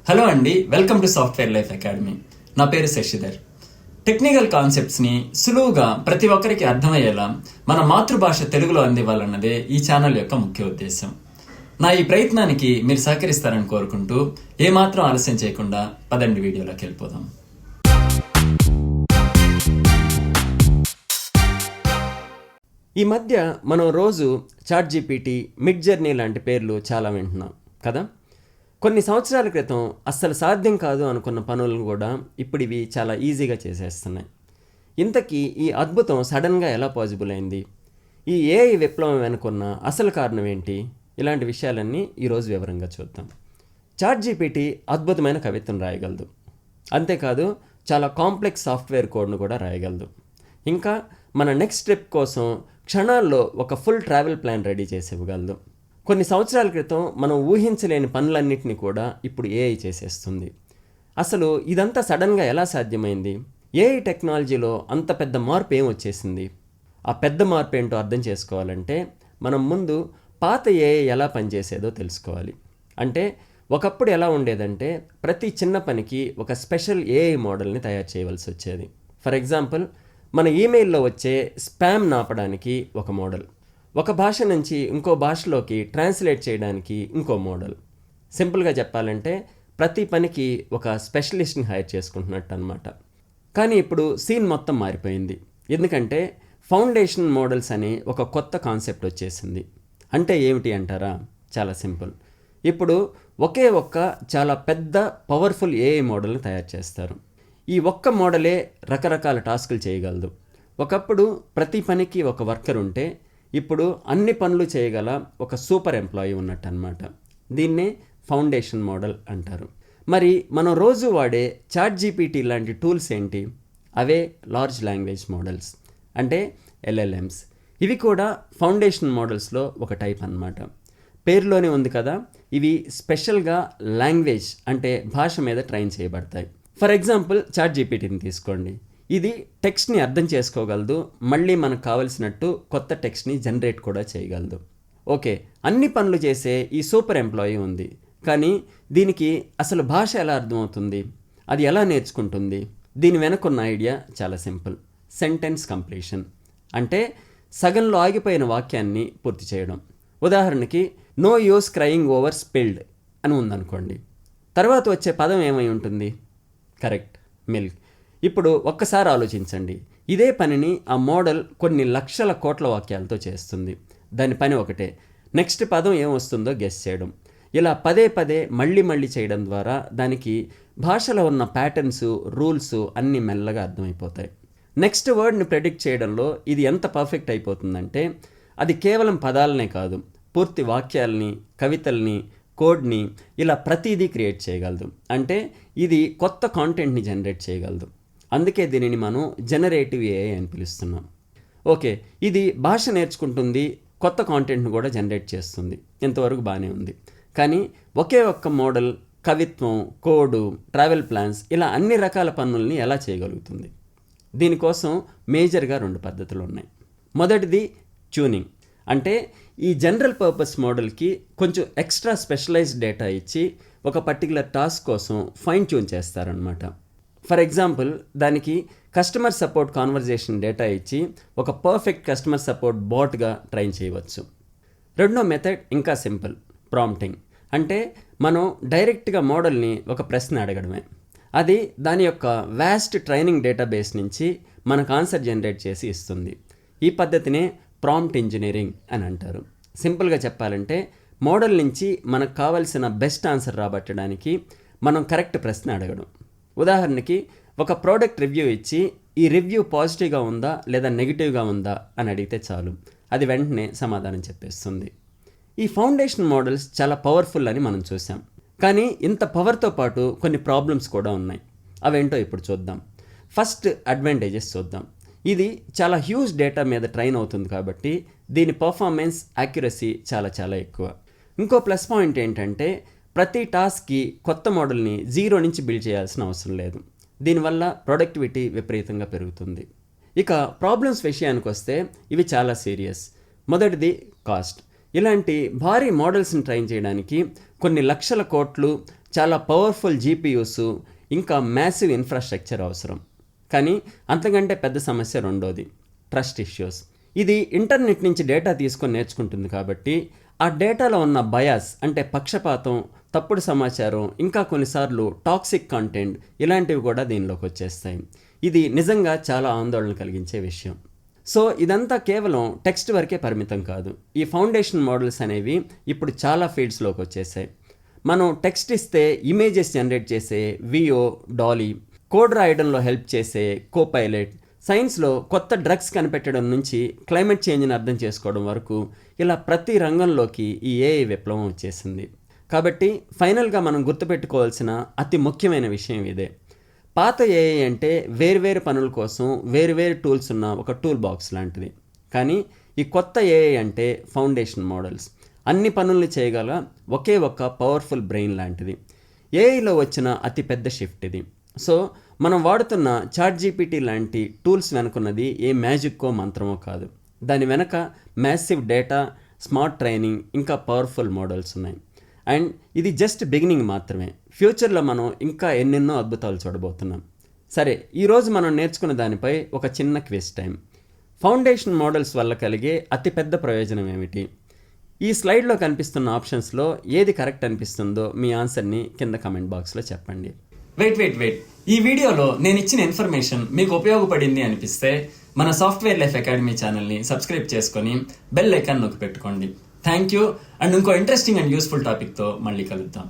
Hello అండి, welcome to software life academy. నా పేరు శశిధర్. టెక్నికల్ కాన్సెప్ట్స్ని సులువుగా ప్రతి ఒక్కరికి అర్థమయ్యేలా మన మాతృభాష తెలుగులో అందివ్వాలన్నదే ఈ ఛానల్ యొక్క ముఖ్య ఉద్దేశం. నా ఈ ప్రయత్నానికి మీరు సహకరిస్తారని కోరుకుంటూ ఏమాత్రం ఆలస్యం చేయకుండా పదండి వీడియోలోకి వెళ్ళిపోదాం. ఈ మధ్య మనం రోజు చాట్‌జీపీటీ, మిడ్‌జర్నీ లాంటి పేర్లు చాలా వింటున్నాం కదా. కొన్ని సంవత్సరాల క్రితం అస్సలు సాధ్యం కాదు అనుకున్న పనులను కూడా ఇప్పుడు ఇవి చాలా ఈజీగా చేసేస్తున్నాయి. ఇంతకీ ఈ అద్భుతం సడన్గా ఎలా పాసిబుల్ అయింది? ఈ ఏఐ విప్లవం వెనుకున్న అసలు కారణం ఏంటి? ఇలాంటి విషయాలన్నీ ఈరోజు వివరంగా చూద్దాం. చాట్‌జీపీటీ అద్భుతమైన కవిత్వం రాయగలదు. అంతేకాదు చాలా కాంప్లెక్స్ సాఫ్ట్వేర్ కోడ్ను కూడా రాయగలదు. ఇంకా మన నెక్స్ట్ ట్రిప్ కోసం క్షణాల్లో ఒక ఫుల్ ట్రావెల్ ప్లాన్ రెడీ చేసి ఇవ్వగలదు. కొన్ని సంవత్సరాల క్రితం మనం ఊహించలేని పనులన్నింటినీ కూడా ఇప్పుడు ఏఐ చేసేస్తుంది. అసలు ఇదంతా సడన్గా ఎలా సాధ్యమైంది? ఏఐ టెక్నాలజీలో అంత పెద్ద మార్పు ఏం వచ్చేసింది? ఆ పెద్ద మార్పు ఏంటో అర్థం చేసుకోవాలంటే మనం ముందు పాత ఏఐ ఎలా పనిచేసేదో తెలుసుకోవాలి. అంటే ఒకప్పుడు ఎలా ఉండేదంటే ప్రతి చిన్న పనికి ఒక స్పెషల్ ఏఐ మోడల్ని తయారు చేయవలసి వచ్చేది. ఫర్ ఎగ్జాంపుల్, మన ఈమెయిల్లో వచ్చే స్పామ్ నాపడానికి ఒక మోడల్, ఒక భాష నుంచి ఇంకో భాషలోకి ట్రాన్స్లేట్ చేయడానికి ఇంకో మోడల్. సింపుల్గా చెప్పాలంటే ప్రతి పనికి ఒక స్పెషలిస్ట్ని హైర్ చేసుకుంటున్నట్టు అనమాట. కానీ ఇప్పుడు సీన్ మొత్తం మారిపోయింది. ఎందుకంటే ఫౌండేషన్ మోడల్స్ అని ఒక కొత్త కాన్సెప్ట్ వచ్చేసింది. అంటే ఏమిటి అంటారా? చాలా సింపుల్. ఇప్పుడు ఒకే ఒక్క చాలా పెద్ద పవర్ఫుల్ ఏఐ మోడల్ని తయారు చేస్తారు. ఈ ఒక్క మోడలే రకరకాల టాస్కులు చేయగలదు. ఒకప్పుడు ప్రతి పనికి ఒక వర్కర్ ఉంటే ఇప్పుడు అన్ని పనులు చేయగల ఒక సూపర్ ఎంప్లాయీ ఉన్నట్టు అనమాట. దీన్నే ఫౌండేషన్ మోడల్ అంటారు. మరి మనం రోజు వాడే చాట్‌జీపీటీ లాంటి టూల్స్ ఏంటి? అవే లార్జ్ లాంగ్వేజ్ మోడల్స్, అంటే ఎల్ఎల్ఎమ్స్. ఇవి కూడా ఫౌండేషన్ మోడల్స్లో ఒక టైప్ అన్నమాట. పేరులోనే ఉంది కదా, ఇవి స్పెషల్గా లాంగ్వేజ్ అంటే భాష మీద ట్రైన్ చేయబడతాయి. ఫర్ ఎగ్జాంపుల్, చాట్‌జీపీటీని తీసుకోండి. ఇది టెక్స్ట్ని అర్థం చేసుకోగలదు, మళ్ళీ మనకు కావలసినట్టు కొత్త టెక్స్ట్ని జనరేట్ కూడా చేయగలదు. ఓకే, అన్ని పనులు చేసే ఈ సూపర్ ఎంప్లాయీ ఉంది. కానీ దీనికి అసలు భాష ఎలా అర్థమవుతుంది? అది ఎలా నేర్చుకుంటుంది? దీని వెనకున్న ఐడియా చాలా సింపుల్. సెంటెన్స్ కంప్లీషన్, అంటే సగంలో ఆగిపోయిన వాక్యాన్ని పూర్తి చేయడం. ఉదాహరణకి, no use crying over spilled అని ఉందనుకోండి. తర్వాత వచ్చే పదం ఏమై ఉంటుంది? Correct, milk. ఇప్పుడు ఒక్కసారి ఆలోచించండి. ఇదే పనిని ఆ మోడల్ కొన్ని లక్షల కోట్ల వాక్యాలతో చేస్తుంది. దాని పని ఒకటే, నెక్స్ట్ పదం ఏమొస్తుందో గెస్ చేయడం. ఇలా పదే పదే మళ్ళీ చేయడం ద్వారా దానికి భాషలో ఉన్న ప్యాటర్న్స్, రూల్స్ అన్నీ మెల్లగా అర్థమైపోతాయి. నెక్స్ట్ వర్డ్ని ప్రెడిక్ట్ చేయడంలో ఇది ఎంత పర్ఫెక్ట్ అయిపోతుందంటే అది కేవలం పదాలనే కాదు, పూర్తి వాక్యాలని, కవితల్ని, కోడ్ని ఇలా ప్రతిదీ క్రియేట్ చేయగలదు. అంటే ఇది కొత్త కాంటెంట్ని జనరేట్ చేయగలదు. అందుకే దీనిని మనం జనరేటివ్ ఏఐ అని పిలుస్తున్నాం. ఓకే, ఇది భాష నేర్చుకుంటుంది, కొత్త కాంటెంట్ను కూడా జనరేట్ చేస్తుంది. ఇంతవరకు బాగానే ఉంది. కానీ ఒకే ఒక్క మోడల్ కవిత్వం, కోడు, ట్రావెల్ ప్లాన్స్ ఇలా అన్ని రకాల పనుల్ని ఎలా చేయగలుగుతుంది? దీనికోసం మేజర్గా 2 పద్ధతులు ఉన్నాయి. మొదటిది ట్యూనింగ్. అంటే ఈ జనరల్ పర్పస్ మోడల్కి కొంచెం ఎక్స్ట్రా స్పెషలైజ్డ్ డేటా ఇచ్చి ఒక పర్టికులర్ టాస్క్ కోసం ఫైన్ ట్యూన్ చేస్తారనమాట. ఫర్ ఎగ్జాంపుల్, దానికి కస్టమర్ సపోర్ట్ కాన్వర్జేషన్ డేటా ఇచ్చి ఒక పర్ఫెక్ట్ కస్టమర్ సపోర్ట్ బాట్గా ట్రైన్ చేయవచ్చు. రెండో మెథడ్ ఇంకా సింపుల్, ప్రాంప్టింగ్. అంటే మనం డైరెక్ట్గా మోడల్ని ఒక ప్రశ్న అడగడమే. అది దాని యొక్క వాస్ట్ ట్రైనింగ్ డేటాబేస్ నుంచి మనకు ఆన్సర్ జనరేట్ చేసి ఇస్తుంది. ఈ పద్ధతినే ప్రాంప్ట్ ఇంజనీరింగ్ అని అంటారు. సింపుల్గా చెప్పాలంటే మోడల్ నుంచి మనకు కావాల్సిన బెస్ట్ ఆన్సర్ రాబట్టడానికి మనం కరెక్ట్ ప్రశ్న అడగడం. ఉదాహరణకి, ఒక ప్రోడక్ట్ రివ్యూ ఇచ్చి ఈ రివ్యూ పాజిటివ్గా ఉందా లేదా నెగిటివ్గా ఉందా అని అడిగితే చాలు, అది వెంటనే సమాధానం చెప్పేస్తుంది. ఈ ఫౌండేషన్ మోడల్స్ చాలా పవర్ఫుల్ అని మనం చూసాం. కానీ ఇంత పవర్తో పాటు కొన్ని ప్రాబ్లమ్స్ కూడా ఉన్నాయి. అవేంటో ఇప్పుడు చూద్దాం. ఫస్ట్ అడ్వాంటేజెస్ చూద్దాం. ఇది చాలా హ్యూజ్ డేటా మీద ట్రైన్ అవుతుంది కాబట్టి దీని పర్ఫార్మెన్స్, యాక్యురసీ చాలా ఎక్కువ. ఇంకో ప్లస్ పాయింట్ ఏంటంటే ప్రతి టాస్క్కి కొత్త మోడల్ని 0 నుంచి బిల్డ్ చేయాల్సిన అవసరం లేదు. దీనివల్ల ప్రొడక్టివిటీ విపరీతంగా పెరుగుతుంది. ఇక ప్రాబ్లమ్స్ విషయానికి వస్తే ఇవి చాలా సీరియస్. మొదటిది కాస్ట్. ఇలాంటి భారీ మోడల్స్ని ట్రైన్ చేయడానికి కొన్ని లక్షల కోట్లు, చాలా పవర్ఫుల్ జీపీయూస్, ఇంకా మ్యాసివ్ ఇన్ఫ్రాస్ట్రక్చర్ అవసరం. కానీ అంతకంటే పెద్ద సమస్య రెండోది, ట్రస్ట్ ఇష్యూస్. ఇది ఇంటర్నెట్ నుంచి డేటా తీసుకొని నేర్చుకుంటుంది కాబట్టి ఆ డేటాలో ఉన్న బయాస్ అంటే పక్షపాతం, తప్పుడు సమాచారం, ఇంకా కొన్నిసార్లు టాక్సిక్ కంటెంట్ ఇలాంటివి కూడా దీనిలోకి వచ్చేస్తాయి. ఇది నిజంగా చాలా ఆందోళన కలిగించే విషయం. సో ఇదంతా కేవలం టెక్స్ట్ వరకే పరిమితం కాదు. ఈ ఫౌండేషన్ మోడల్స్ అనేవి ఇప్పుడు చాలా ఫీల్డ్స్లోకి వచ్చేసాయి. మనం టెక్స్ట్ ఇస్తే ఇమేజెస్ జనరేట్ చేసే వియో, డాలీ, కోడ్ రాయడంలో హెల్ప్ చేసే కోపైలట్, సైన్స్లో కొత్త డ్రగ్స్ కనిపెట్టడం నుంచి క్లైమేట్ చేంజ్ని అర్థం చేసుకోవడం వరకు ఇలా ప్రతి రంగంలోకి ఈ ఏఐ విప్లవం వచ్చేసింది. కాబట్టి ఫైనల్గా మనం గుర్తుపెట్టుకోవాల్సిన అతి ముఖ్యమైన విషయం ఇదే. పాత ఏఐ అంటే వేరువేరు పనుల కోసం వేరువేరు టూల్స్ ఉన్న ఒక టూల్ బాక్స్ లాంటిది. కానీ ఈ కొత్త ఏఐ అంటే ఫౌండేషన్ మోడల్స్, అన్ని పనుల్ని చేయగల ఒకే ఒక్క పవర్ఫుల్ బ్రెయిన్ లాంటిది. ఏఐలో వచ్చిన అతి పెద్ద షిఫ్ట్ ఇది. సో మనం వాడుతున్న చాట్ జీపీటీ లాంటి టూల్స్ వెనుకున్నది ఏ మ్యాజిక్కో మంత్రమో కాదు. దాని వెనక మ్యాసివ్ డేటా, స్మార్ట్ ట్రైనింగ్, ఇంకా పవర్ఫుల్ మోడల్స్ ఉన్నాయి. అండ్ ఇది జస్ట్ బిగినింగ్ మాత్రమే. ఫ్యూచర్లో మనం ఇంకా ఎన్నెన్నో అద్భుతాలు చూడబోతున్నాం. సరే, ఈరోజు మనం నేర్చుకున్న దానిపై ఒక చిన్న క్విజ్ టైం. ఫౌండేషన్ మోడల్స్ వల్ల కలిగే అతిపెద్ద ప్రయోజనం ఏమిటి? ఈ స్లైడ్లో కనిపిస్తున్న ఆప్షన్స్లో ఏది కరెక్ట్ అనిపిస్తుందో మీ ఆన్సర్ని కింద కమెంట్ బాక్స్లో చెప్పండి. వెయిట్, ఈ వీడియోలో నేను ఇచ్చిన ఇన్ఫర్మేషన్ మీకు ఉపయోగపడింది అనిపిస్తే మన సాఫ్ట్వేర్ లైఫ్ అకాడమీ ఛానల్ని సబ్స్క్రైబ్ చేసుకొని బెల్ ఐకాన్ నొక్కి పెట్టుకోండి. Thank you. అండ్ ఇంకో ఇంట్రెస్టింగ్ అండ్ యూస్ఫుల్ టాపిక్తో మళ్ళీ కలుద్దాం.